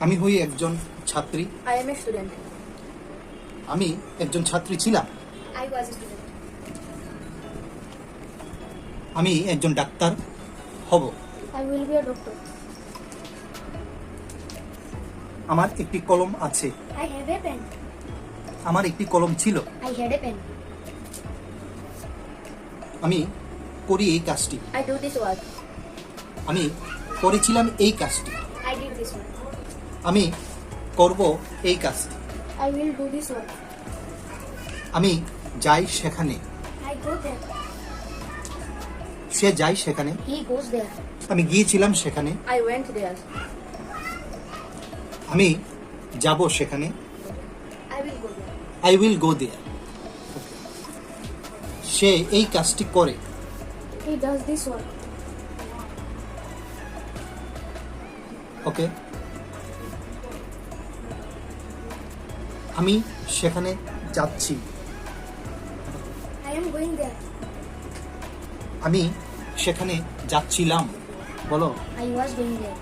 আমি হই একজন ছাত্রী। I am a student. আমি একজন ছাত্রী ছিলাম। I was a student. আমি একজন ডাক্তার হব। I will be a doctor. আমার একটি কলম আছে। I have a pen. আমার একটি কলম ছিল। I had a pen. আমি করি এই কাজটি। I do this work. আমি করেছিলাম এই কাজটি। I did this work. আমি করব এই কাজটি। I will do this work. আমি যাই সেখানে। I go there. সে যায় সেখানে। He goes there. আমি গিয়েছিলাম সেখানে। I went there. আমি যাব সেখানে। I will go there. I will go there. সে এই কাজটি করে। He does this work. ওকে। আমি সেখানে যাচ্ছি। I am going there. আমি সেখানে যাচ্ছিলাম। বলো। I was going there.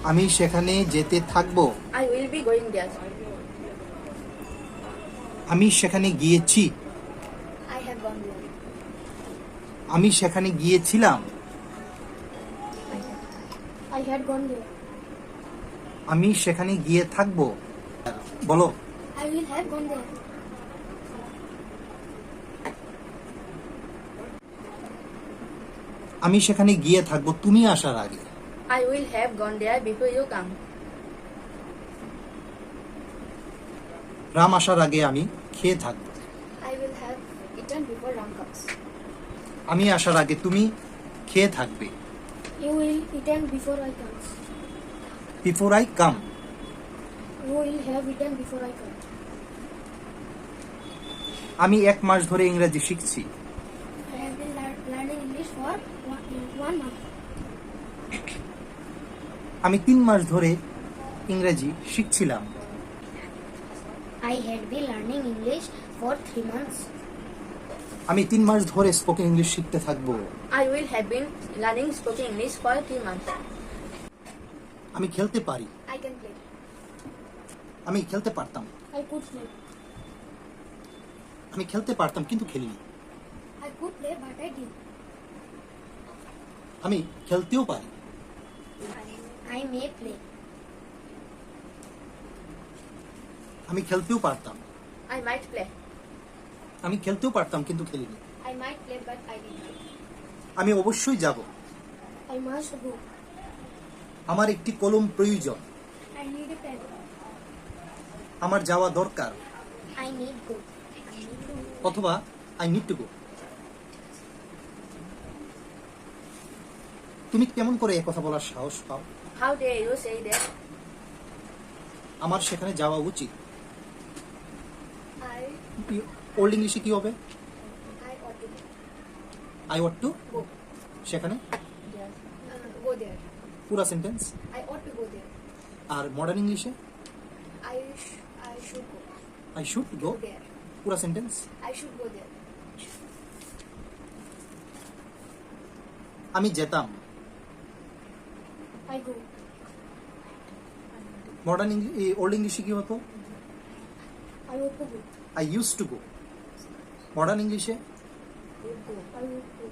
আমি সেখানে যেতে থাকবো। I will be going there. আমি সেখানে গিয়েছি। I have gone there. আমি সেখানে গিয়েছিলাম। I had gone there. আমি সেখানে গিয়ে থাকবো। বলো। I will have gone there. আমি সেখানে গিয়ে থাকবো তুমি আসার আগে। I will have gone there before you come. Ram আসার আগে আমি খেয়ে থাকবো। I will have eaten before Ram comes. আমি আসার আগে তুমি খেয়ে থাকবে। You will eaten before I come. Before I come. You will have eaten before I come. আমি 1 মাস ধরে ইংরেজি শিখছি। I have been learning English for 1 month. আমি 3 মাস ধরে ইংরেজি শিখছিলাম। I had been learning English for 3 months. আমি 3 মাস ধরে স্পোকেন ইংলিশ শিখতে থাকবো। I will have been learning spoken English for 3 months. আমি খেলতে পারি। I can play. আমি খেলতে পারতাম। I could play. আমি খেলতে পারতাম কিন্তু খেলিনি। I could play but I didn't. আমি খেলতেও পারি। I may play. আমি খেলতেও পারতাম। I might play. আমি খেলতেও পারতাম কিন্তু খেলিনি। I might play but I didn't. আমি অবশ্যই যাব। I must go. আমার একটি কলম প্রয়োজন। I need a pen. আমার যাওয়া দরকার। I need go. অথবা আই নিড টু গো। তুমি কেমন করে এই কথা বলার সাহস পাও? How dare you say that? আমার সেখানে যাওয়া উচিত। I ওল্ড ইংলিশে কি হবে? ought to I ought to go. সেখানে Yes. Go there. পুরা sentence. I ought to go there. আর মডার্ন ইংলিশে I should go I should go there. পুরা sentence. I should go there. আমি যেতাম। I go. মডার্ন ওল্ড ইংলিশে কি হতো? I ought to go. I use to go. Modern ইংলিশে I would go.